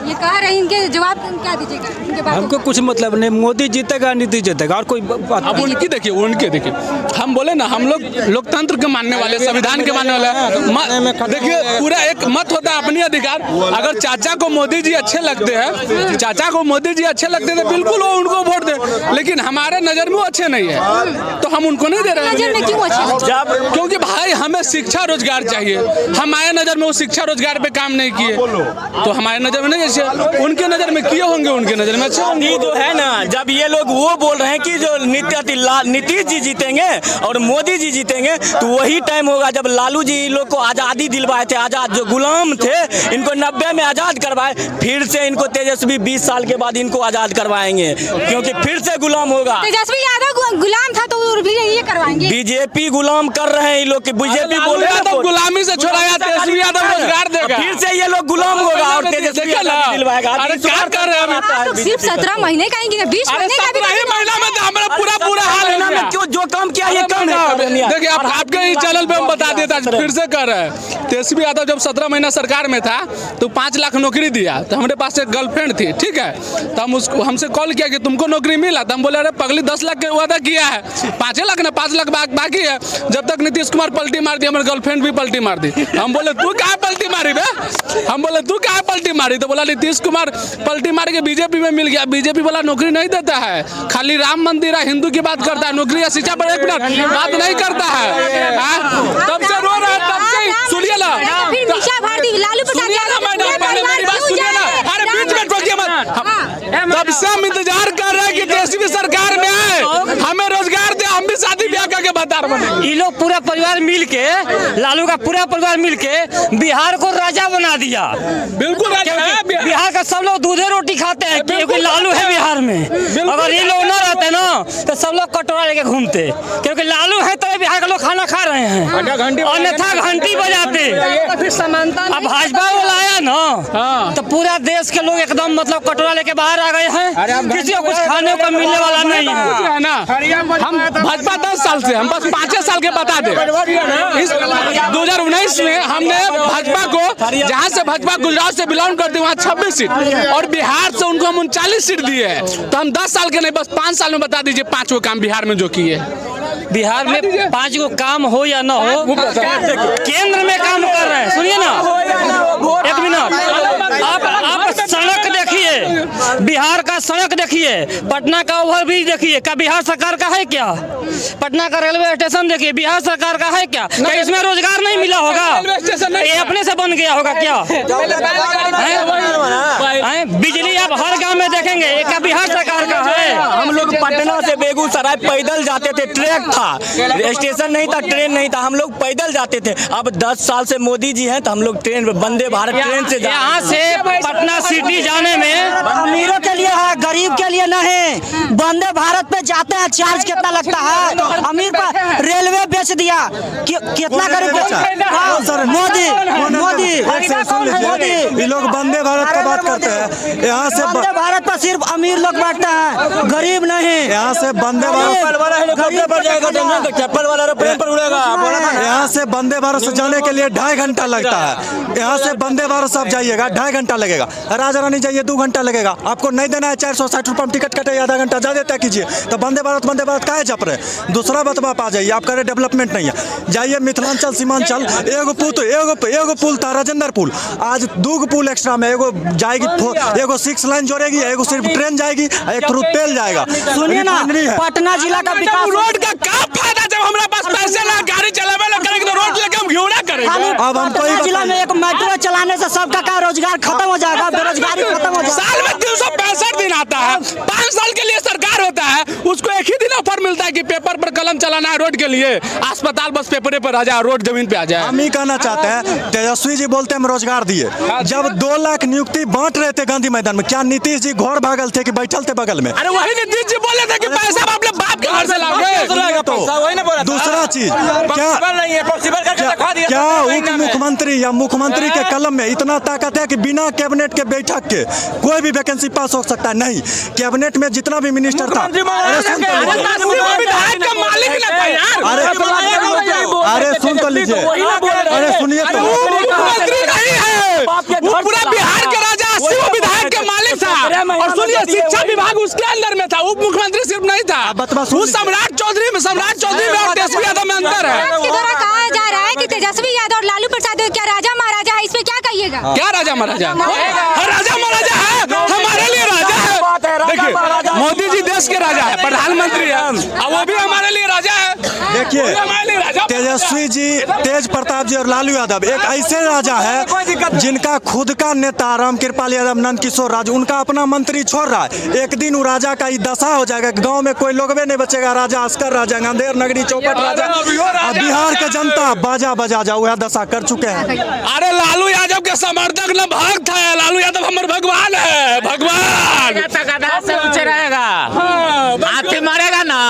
ये कह रहे हैं, इनके जवाब क्या दीजिएगा? इनके बात हमको कुछ मतलब नहीं, मोदी जीतेगा नीतीश जीतेगा, और कोई बात अब उनकी देखिए, हम बोले ना, हम लोग लोकतंत्र के मानने वाले, संविधान के मानने वाले। देखिए, पूरा एक मत होता है, अपनी अधिकार। अगर चाचा को मोदी जी अच्छे लगते हैं, चाचा को मोदी जी अच्छे लगते हैं तो बिल्कुल वो उनको वोट दे। लेकिन हमारे नजर में वो अच्छे नहीं है तो हम उनको नहीं दे रहे हैं। क्योंकि भाई हमें शिक्षा रोजगार चाहिए। हमारे नजर में वो शिक्षा रोजगार पे काम नहीं किए तो हमारे नजर में नहीं, उनके नजर में किए होंगे, उनके नजर में अच्छे होंगे। तो है ना, जब ये लोग वो बोल रहे हैं कि जो नीतीश जी जीतेंगे और मोदी जी जीतेंगे, तो वही टाइम होगा जब लालू जी लोग को आज़ादी दिलवाए थे। आज़ाद जो गुलाम थे, इनको 90 में आज़ाद करवाए, फिर से इनको तेजस्वी 20 साल के बाद इनको आज़ाद करवाएंगे, क्योंकि फिर से गुलाम होगा। तेजस्वी यादव गुलाम था तो ये करवाएंगे। बीजेपी गुलाम कर रहे हैं ये लोग, बीजेपी बोल रहे हैं गुलामी से छोड़ाया, तेजस्वी यादव रोजगार देगा, फिर से ये लोग गुलाम होगा और तेजस्वी दिलवाएगा। अरे क्या कर रहे हैं? सिर्फ 17 महीने का ही, 20 महीने का भी महीना में तो हमारा पूरा हाल है। क्यों जो काम किया ये काम है। देखिए, आपके ही चैनल पे हम बता देता, फिर से कर रहे हैं। तेजस्वी यादव जब 17 महीना सरकार में था तो 5 लाख नौकरी दिया। तो हमारे पास एक गर्लफ्रेंड थी, ठीक है, तो हम उसको हमसे कॉल किया कि तुमको नौकरी मिला? तो हम बोले अरे पगली 10 लाख का वादा किया है, 5 लाख ना, 5 लाख बाकी है। जब तक नीतीश कुमार पलटी मार दी, हमारी गर्लफ्रेंड भी पलटी मार दी। हम बोले तू क्या पलटी मारी बे? हम बोले तू क्या पलटी मारी? तो बोला नीतीश कुमार पलटी मार के बीजेपी में मिल गया। बीजेपी वाला नौकरी नहीं देता है, खाली राम मंदिर है, हिंदू की बात करता है, नौकरी या शिक्षा पर 1 मिनट बात नहीं करता है। तब से रो रहा है, तब से सुनिए ना, अरे बीच में टोकिए मत। तब से हम इंतजार कर रहे हैं कि तेजस्वी सरकार में आए, हमें रोजगार दे, हम भी शादी ब्याह करके बता बने। ये लोग पूरा परिवार मिल के, लालू का पूरा परिवार मिल के बिहार को राजा बना दिया। बिल्कुल बिहार का सब लोग दूधे रोटी खाते हैं क्योंकि लालू है बिहार में। अगर ये लोग ना रहते ना तो सब लोग कटोरा लेके घूमते, क्योंकि लालू है तो बिहार के लोग खाना खा रहे हैं, अन्यथा घंटी बजाते। अब भाजपा वाला आया है ना तो पूरा देश के लोग एकदम मतलब कटोरा लेके बाहर आ गए हैं। किसी को कुछ खाने को मिलने वाला नहीं है ना। हम भाजपा 10 साल से, हम बस 5 साल के बता दे। इस 2019 में हमने भाजपा को, जहाँ से भाजपा गुजरात से बिलोंग करती है वहाँ 26 सीट और बिहार से उनको हम 39 सीट दिए हैं। तो हम 10 साल के नहीं, बस 5 साल में बता दीजिए 5 को काम बिहार में जो किए। बिहार में 5 को काम हो या ना हो, केंद्र में काम कर रहे हैं। सुनिए ना, एक मिनट, आप सड़क देखिए, बिहार का सड़क देखिए, पटना का ओवरब्रिज देखिए, क्या बिहार सरकार का है क्या? पटना का रेलवे स्टेशन देखिए, बिहार सरकार का है क्या? क्या इसमें रोजगार नहीं मिला होगा? ये अपने से बन गया होगा क्या? बिजली आप हर गांव में देखेंगे, ये क्या बिहार सरकार का है? हम लोग पटना से बेगूसराय पैदल जाते थे, ट्रैक था, स्टेशन नहीं था, ट्रेन नहीं था, हम लोग पैदल जाते थे। अब 10 साल से मोदी जी हैं तो हम लोग ट्रेन, वंदे भारत ट्रेन से यहाँ से पटना सिटी जाने में अमीरों के लिए है, गरीब के लिए नहीं। वंदे भारत पे जाते हैं, चार्ज कितना लगता है? अमीर पर रेलवे बेच दिया, कितना गरीब बेचा? मोदी ये लोग वंदे भारत का बात करते हैं। यहाँ से वंदे भारत पर सिर्फ अमीर लोग बैठते हैं, गरीब नहीं। यहाँ से वंदे यहाँ से वंदे भारत से जाने के लिए 2.5 घंटा लगता है। यहाँ से वंदे भारत से आप जाइएगा 2.5 घंटा लगेगा। राजा रानी जाइए 2 घंटा लगेगा। आपको नहीं देना है 460 रुपये में टिकट कटे, आधा घंटा ज़्यादा तय कीजिए। तो वंदे भारत काहे जप रहे? दूसरा बतवा आप आ जाइए, आप कह रहे डेवलपमेंट नहीं है। जाइए मिथिलांचल सीमांचल, एगो पुल था राजेंद्र पुल, आज 2 पुल एक्स्ट्रा में, एगो जाएगी, एगो 6 लाइन जोड़ेगी, एगो सिर्फ ट्रेन जाएगी, एक थ्रू तेल जाएगा। सुनिए ना, पटना जिला का विकास, रोड का क्या फायदा जब हमारे पास पैसे ना, गाड़ी चलावे ना करेंगे तो रोड लेके हम घिउड़ा करेंगे। अब हम पटना जिला में एक मेट्रो चलाने से सबका क्या रोजगार खत्म हो जाएगा, बेरोजगारी खत्म हो जाएगा। साल में 365 दिन आता है, 5 साल के लिए सरकार होता है, उसको एक ही दिन ऑफर मिलता है कि पेपर पर कलम चलाना है रोड के लिए, अस्पताल बस पेपरे पर आ जाए, रोड जमीन पे आ जाए। हम ही कहना चाहते हैं, तेजस्वी जी बोलते हम रोजगार दिए, जब 2 लाख नियुक्ति बांट रहे थे गांधी मैदान में, क्या नीतीश जी घर भागल थे कि बैठल थे बगल में? अरे वही नीतीश जी बोले थे कि पैसा हम अपने बाप के घर से लाओगे। तो दूसरा चीज, क्या उप मुख्यमंत्री या मुख्यमंत्री के कलम में इतना ताकत है कि बिना कैबिनेट के बैठक के कोई भी वैकेंसी पास हो सकता है? नहीं, कैबिनेट में जितना भी मिनिस्टर था, अरे सुन तो लीजिए, अरे सुनिए तो, पूरा बिहार के राजा, 80 विधायक के मालिक था। और सुनिए, शिक्षा विभाग उसके अंदर में था, उप मुख्यमंत्री सिर्फ नहीं था। उस सम्राट चौधरी में और तेजस्वी यादव में अंतर है। इसके द्वारा कहा जा रहा है कि तेजस्वी यादव और लालू प्रसाद क्या राजा महाराजा है, इसमें क्या कहिएगा? क्या राजा महाराजा? राजा महाराजा है, हमारे लिए राजा है। देखिए, मोदी जी देश के राजा है, प्रधानमंत्री है, और वो भी हमारे लिए राजा है। देखिए, तेजस्वी जी, तेज प्रताप जी और लालू यादव एक ऐसे राजा है जिनका खुद का नेता रामकृपाल यादव, नंद किशोर राज, उनका अपना मंत्री छोड़ रहा है। एक दिन वो राजा का ये दशा हो जाएगा, गांव में कोई लोग भी नहीं बचेगा। राजा अस्कर राजा, अंधेर नगरी चौपट राजा, बिहार के जनता बाजा बजा जाओ, वह दशा कर चुके हैं। अरे लालू यादव के समर्थक न भक्त है, लालू यादव हमारे भगवान है, भगवान से ऊंचे रहेगा, आपसे मारेगा ना।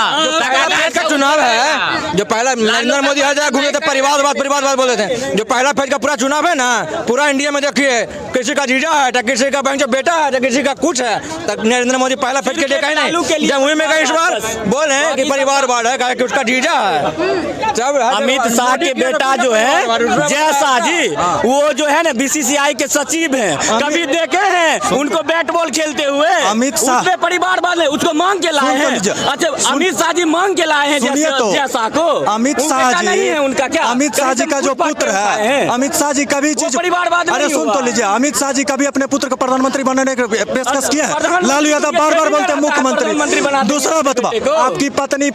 का चुनाव है, जो पहला नरेंद्र मोदी हर जगह घूमे थे, परिवारवाद बोले थे। जो पहला फेज का पूरा चुनाव है ना, पूरा इंडिया में देखिए, किसी का जीजा है, तो किसी का बहन बेटा है, तो किसी का कुछ है, तब नरेंद्र मोदी पहला फेज के लिए कहीं नहीं। जमुई में कई इस बार बोले कि परिवारवाद है, कि उसका जीजा है। जब अमित शाह के बेटा जो है जय शाह जी, वो जो है ना BCCI के सचिव हैं, कभी देखे हैं उनको बैट बॉल खेलते हुए? अमित शाह परिवार वाले उसको मांग के लाए हैं। अच्छा, अमित शाह जी मांग के लाए हैं जय शाह को। अमित शाह जी नहीं है उनका क्या? अमित शाह जी का जो पुत्र है, अमित शाह जी कभी चीज, अरे सुन तो लीजिए, अमित शाह जी कभी अपने पुत्र को प्रधानमंत्री बनाने की पेशकश किया है? लालू यादव बार बोलते हैं मुख्यमंत्री। दूसरा बतवा, आपकी पत्नी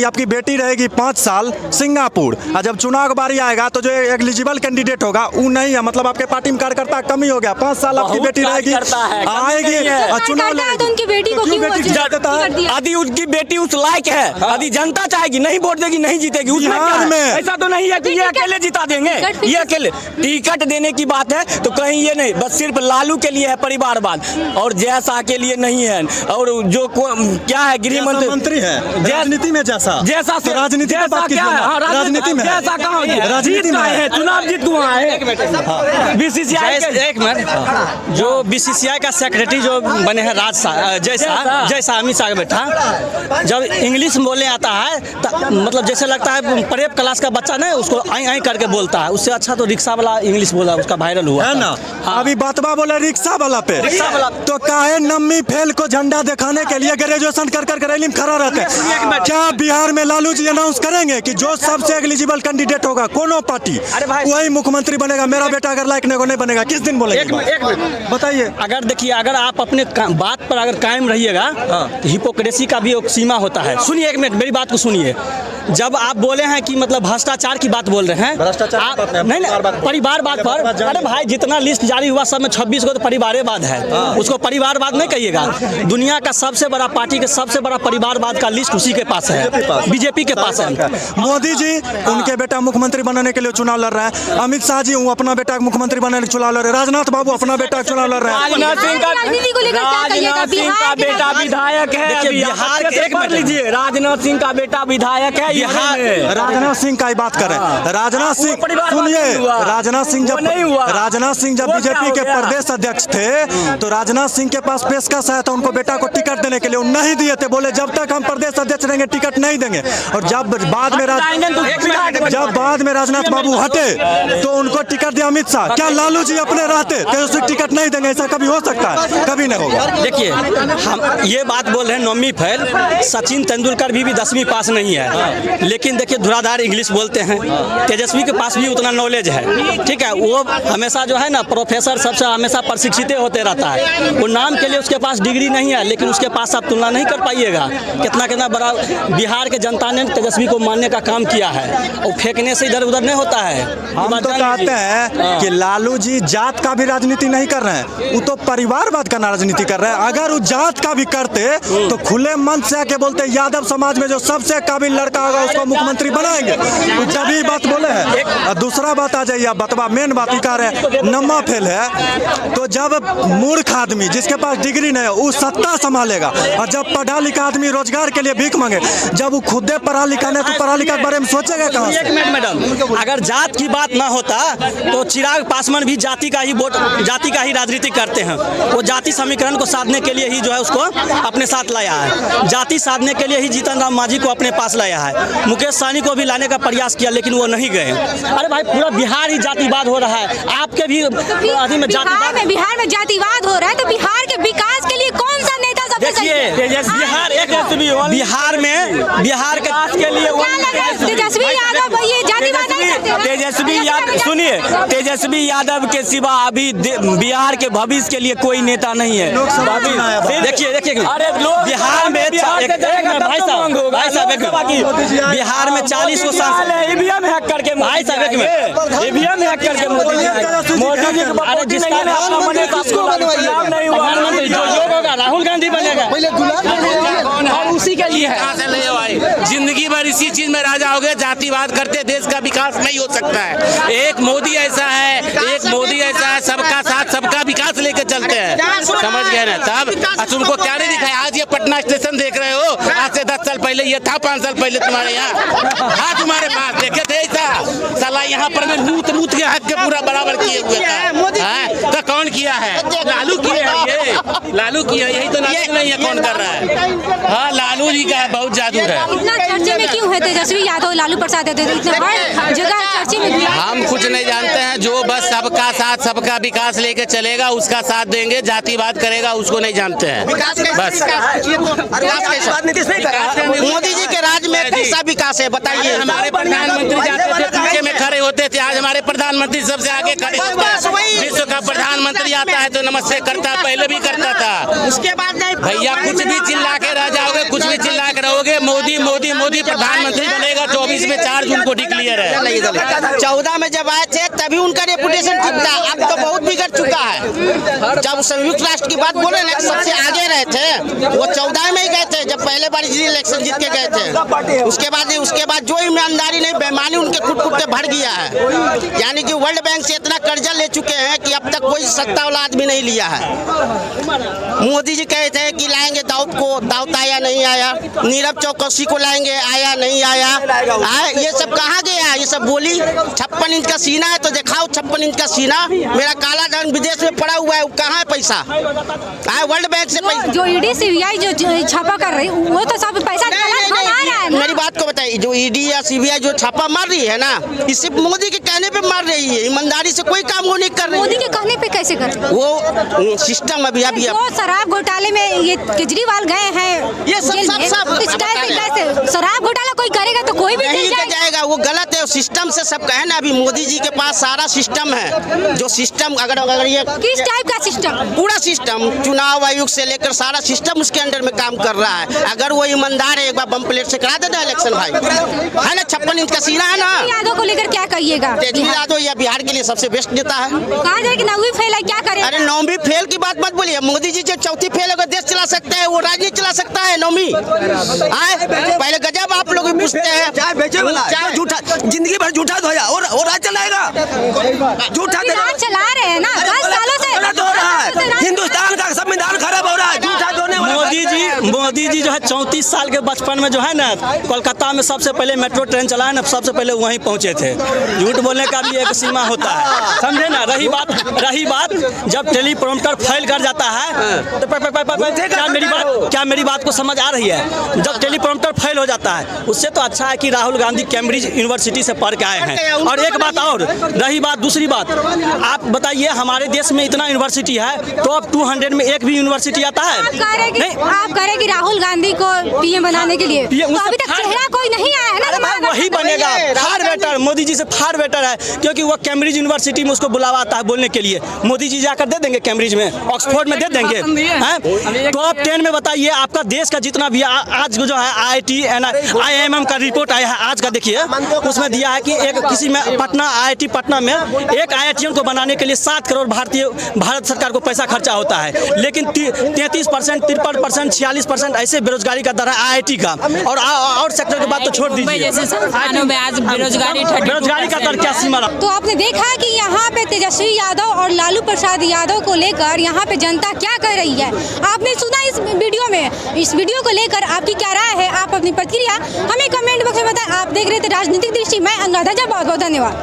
आपकी बेटी रहेगी 5 साल सिंगापुर, और जब चुनाव की बारी आएगा तो जो एलिजिबल कैंडिडेट होगा वो नहीं है, मतलब आपके पार्टी में कार्यकर्ता कमी हो गया। 5 साल आपकी बेटी रहेगी, आएगी चुनाव लड़ेगी, उनकी बेटी को क्यों यदि उनकी बेटी उस लायक है, यदि जनता चाहेगी नहीं वोट देगी, नहीं जीतेगी, उसमें क्या है? ऐसा तो नहीं है कि ये अकेले जिता देंगे, ये अकेले टिकट देने की बात है तो कहीं ये नहीं, बस सिर्फ लालू के लिए है परिवारवाद और जैसा के लिए नहीं है। और जो क्या है गृह मंत्री है राजनीति में जैसा तो राजनीति में बात कीजिए ना, राजनीति में जैसा कहाँ राजनीति में है, चुनाव जीत को है बीसीसीआई। एक मिनट, जो बीसीसीआई का सेक्रेटरी जो बने हैं जैसा अमित शाह बैठा, जब इंग्लिश बोलने आता है तो मतलब जैसे लगता है प्रेप क्लास का बच्चा नहीं, उसको आई करके बोलता है। उससे अच्छा तो रिक्शा वाला इंग्लिश बोला, उसका वायरल हुआ है ना। अभी बतवा बोले रिक्शा वाला पे, तो काहे नम्मी फेल को झंडा दिखाने के लिए ग्रेजुएशन कर रैली में खड़ा रहते हैं। क्या बिहार में लालू जी अनाउंस करेंगे कि जो सबसे एलिजिबल कैंडिडेट होगा कोनो पार्टी वही मुख्यमंत्री बनेगा, मेरा बेटा अगर लायक नहीं बनेगा, किस दिन बोलेंगे? बताइए। अगर देखिए, अगर आप अपने बात पर अगर कायम रहिएगा तो हिपोक्रेसी का भी एक सीमा होता है। सुनिए, एक मिनट मेरी बात को सुनिए। जब आप बोले हैं कि मतलब भ्रष्टाचार की बात बोल रहे हैं, नहीं परिवारवाद पर, अरे भाई जितना लिस्ट जारी हुआ सब में 26 को तो परिवारवाद है, उसको परिवारवाद नहीं कहिएगा। दुनिया का सबसे बड़ा पार्टी के सबसे बड़ा परिवारवाद का लिस्ट उसी के पास है, बीजेपी के पास है। मोदी जी उनके बेटा मुख्यमंत्री बनाने के लिए चुनाव लड़ रहा है, अमित शाह जी वो अपना बेटा मुख्यमंत्री बनाने के लिए चुनाव लड़ रहे हैं, राजनाथ बाबू अपना बेटा चुनाव लड़ रहे हैं। राजनाथ सिंह का बेटा विधायक है बिहार के, पढ़ लीजिए, राजनाथ सिंह का बेटा विधायक है बिहार। राजनाथ सिंह का ही बात करें, राजनाथ सिंह सुनिए, राजनाथ सिंह जब बीजेपी के प्रदेश अध्यक्ष थे तो राजनाथ सिंह के पास पेशकश आया था उनको बेटा को टिकट देने के लिए, नहीं दिए थे, बोले जब तक हम प्रदेश अध्यक्ष रहेंगे टिकट नहीं देंगे। और जब बाद में राजनाथ बाबू हटे तो उनको टिकट दिया अमित शाह। क्या लालू जी अपने रहते तो टिकट नहीं देंगे? ऐसा कभी हो सकता है? कभी नहीं होगा। देखिए, हम ये बात बोल रहे हैं नौवीं फेल, सचिन तेंदुलकर भी 10वीं पास नहीं है, लेकिन देखिए धुराधार इंग्लिश बोलते हैं। तेजस्वी के पास भी उतना नॉलेज है, ठीक है, वो हमेशा जो है ना प्रोफेसर सबसे हमेशा प्रशिक्षित होते रहता है। वो नाम के लिए उसके पास डिग्री नहीं है, लेकिन उसके पास आप तुलना नहीं कर पाइएगा। कितना बड़ा बिहार के जनता ने तेजस्वी को मानने का काम किया है, और फेंकने से इधर उधर नहीं होता है। हम तो कहते हैं कि लालू जी जात का भी राजनीति नहीं कर रहे हैं, वो तो परिवारवाद का राजनीति कर रहे हैं। अगर वो जात का भी करते तो खुले मन से आके बोलते यादव समाज में जो सबसे काबिल लड़का होगा उसको मुख्यमंत्री बनाएंगे, जब ही बात बोले हैं। दूसरा बात आ जाइए, बतवा मेन बात ही कह रहे हैं नम्मा फेल है, तो जब मूर्ख आदमी जिसके पास डिग्री नहीं है वो सत्ता संभालेगा, और जब पढ़ा लिखा आदमी रोजगार के लिए भीख मांगे, जब वो खुद पढ़ा लिखा नहीं तो पढ़ा लिखा के बारे में सोचेगा कहाँ? एक मिनट मैडम, अगर जात की बात ना होता तो चिराग पासवान भी जाति का ही राजनीति करते हैं। वो जाति समीकरण को साधने के लिए ही जो है उसको अपने साथ लाया है, जाति साधने के लिए ही जीतन राम मांझी को अपने पास लाया है। मुकेश सहनी को भी लाने का प्रयास किया लेकिन वो नहीं गए। अरे भाई पूरा बिहार ही जातिवाद हो रहा है, आपके भी बिहार में जातिवाद हो रहा है, तो बिहार के विकास के लिए कौन सा नेता सबसे सही है? बिहार के लिए तेजस्वी यादव ये जातिवाद नहीं करते। तेजस्वी यादव सुनिए, तेजस्वी यादव के सिवा अभी बिहार के भविष्य के लिए कोई नेता नहीं है। देखिए अरे बिहार में बिहार में 40 को ईवीएम हैक करके भाई साहब ईवीएम हैक करके मोदी जी होगा, राहुल गांधी बनेगा, और उसी के लिए है। जिंदगी भर इसी चीज में राजा हो गए, जातिवाद करते देश का विकास नहीं हो सकता है। एक मोदी ऐसा है सबका साथ सबका विकास लेके चलते हैं, समझ गए ना? तब तुमको क्या नहीं दिखाया? आज ये पटना स्टेशन देख रहे हो, आज से 10 साल पहले ये था, 5 साल पहले तुम्हारे यहाँ तुम्हारे पास देखे थे ऐसा? साला यहाँ पर में मूत के हाथ के पूरा बराबर किए हुए था। तो कौन किया है? लालू किए है, ये लालू किया, यही तो लालू नहीं है, कौन कर रहा है? हाँ, लालू जी का है, बहुत जादू है। इतना चर्चे में क्यों है तेजस्वी यादव, लालू प्रसाद यादव, इतना हर जगह चर्चे में? हम कुछ नहीं जानते हैं, जो बस सबका साथ सबका विकास लेके चलेगा उसका साथ देंगे, जातिवाद करेगा उसको नहीं जानते हैं। बस मोदी जी के राज में कैसा विकास है बताइए? हमारे प्रधानमंत्री जाते थे पीछे में खड़े होते थे, आज हमारे प्रधानमंत्री सबसे आगे खड़े होते हैं। विश्व का प्रधानमंत्री आता है तो नमस्ते करता, पहले भी करता था। उसके बाद भैया कुछ भी चिल्ला के रह जाओगे, कुछ भी चिल्ला के रहोगे, मोदी मोदी मोदी प्रधानमंत्री बनेगा। 24 में 4 जून को डिक्लेयर है। 14 में जब आए थे तभी उनका रेपुटेशन ठीक था, अब तो बहुत बिगड़ चुका है। जब संयुक्त राष्ट्र की बात बोले ना, सबसे आगे रहे थे, वो 14 में ही गए थे जब पहले बार इलेक्शन जीत के गए थे, उसके बाद जो ईमानदारी नहीं बेईमानी उनके कुट के भर गया है। यानी कि वर्ल्ड बैंक से इतना कर्जा ले चुके हैं कि अब तक कोई सत्ता वाला आदमी नहीं लिया है। मोदी जी कहे थे कि लाएंगे दाऊद आया नहीं आया, नीरव चौकसी को लाएंगे, आया नहीं आया। ये सब कहाँ गया? ये सब बोली 56 इंच का सीना है तो दिखाओ 56 इंच का सीना। मेरा काला धन विदेश में पड़ा हुआ है, कहाँ है पैसा? वर्ल्ड बैंक से पैसा जो ईडी सीबीआई जो छापा कर रही वो तो सब पैसा मेरी बात को बताइए, जो ईडी या सीबीआई जो छापा मार रही है ना, इसे मोदी के कहने पे मार रही है। ईमानदारी से कोई काम वो नहीं कर रही। मोदी के कहने पे कैसे कर रही? वो सिस्टम अभी शराब घोटाले में ये केजरीवाल गए हैं, ये सब इस टाइप पे कैसे शराब घोटाला कोई करेगा तो कोई भी नहीं जाएगा। वो गलत है, सिस्टम से सब कहे ना। अभी मोदी जी के पास सारा सिस्टम है, जो सिस्टम अगर ये किस टाइप का सिस्टम? पूरा सिस्टम, चुनाव आयोग से लेकर सारा सिस्टम उसके अंडर में काम कर रहा है। अगर वो ईमानदार है, एक बार बम प्लेट से करा देता इलेक्शन भाई, है ना? 56 इंच का सीना है ना। यादव को लेकर क्या कहिएगा? तेजस्वी यादव या बिहार के लिए सबसे बेस्ट नेता है। कहा जाए कि 9वीं फेल है, क्या करे? अरे 9वीं फेल की बात मत बोलिए। मोदी जी जो 4थी फेल अगर देश चला सकते हैं, वो राजनीति चला सकता है। 9वीं पहले गजब आप लोग पूछते हैं, चाहे झूठा जिंदगी भर झूठा धोया और राज चलाएगा। झूठा चला रहे हैं ना 10 सालों से हो रहा है। हिंदुस्तान का संविधान खराब हो रहा है। झूठा धोने वाला मोदी जी जो है 34 साल के बचपन में जो है ना, कोलकाता में सबसे पहले मेट्रो ट्रेन चलाया ना, सबसे पहले वहीं पहुंचे थे। झूठ बोलने का भी एक सीमा होता है, समझे ना? रही बात जब टेलीप्रॉम्प्टर फेल कर जाता है तो क्या मेरी बात को समझ आ रही है? जब टेलीप्रॉम्प्टर फेल हो जाता है, उससे तो अच्छा है कि राहुल गांधी कैम्ब्रिज यूनिवर्सिटी से पढ़ के आए हैं। और एक बात और रही बात, दूसरी बात, आप बताइए हमारे देश में इतना यूनिवर्सिटी है, टॉप 200 में एक भी यूनिवर्सिटी आता है? आप कह रहे कि राहुल गांधी को पीएम बनाने के लिए तो अभी तक चेहरा कोई नहीं आया है ना? वही बनेगा, फार बेटर, मोदी जी से फार बेटर है, क्योंकि वो कैम्ब्रिज यूनिवर्सिटी में उसको बुलावा आता है बोलने के लिए। मोदी जी जाकर दे देंगे कैम्ब्रिज में, ऑक्सफोर्ड में दे देंगे। टॉप 10 में बताइए, आपका देश का जितना भी आज जो है IIM का रिपोर्ट आया है आज का, देखिए उसमें दिया है कि एक किसी में IIT पटना में एक IITian को बनाने के लिए 7 करोड़ भारत सरकार को पैसा खर्चा होता है, लेकिन 33%, 53%, 46% ऐसे बेरोजगारी का दर है IIT का। और सेक्टर की बात तो छोड़ दीजिए, आज बेरोजगारी का दर क्या सीमा? तो आपने देखा कि यहाँ पे तेजस्वी यादव और लालू प्रसाद यादव को लेकर यहाँ पे जनता क्या कह रही है, आपने सुना इस वीडियो में। इस वीडियो को लेकर आपकी क्या राय है? आप अपनी प्रतिक्रिया हमें कमेंट बॉक्स में बताएं। आप देख रहे थे राजनीतिक दृष्टि, मैं अनुराधा झा, बहुत बहुत धन्यवाद।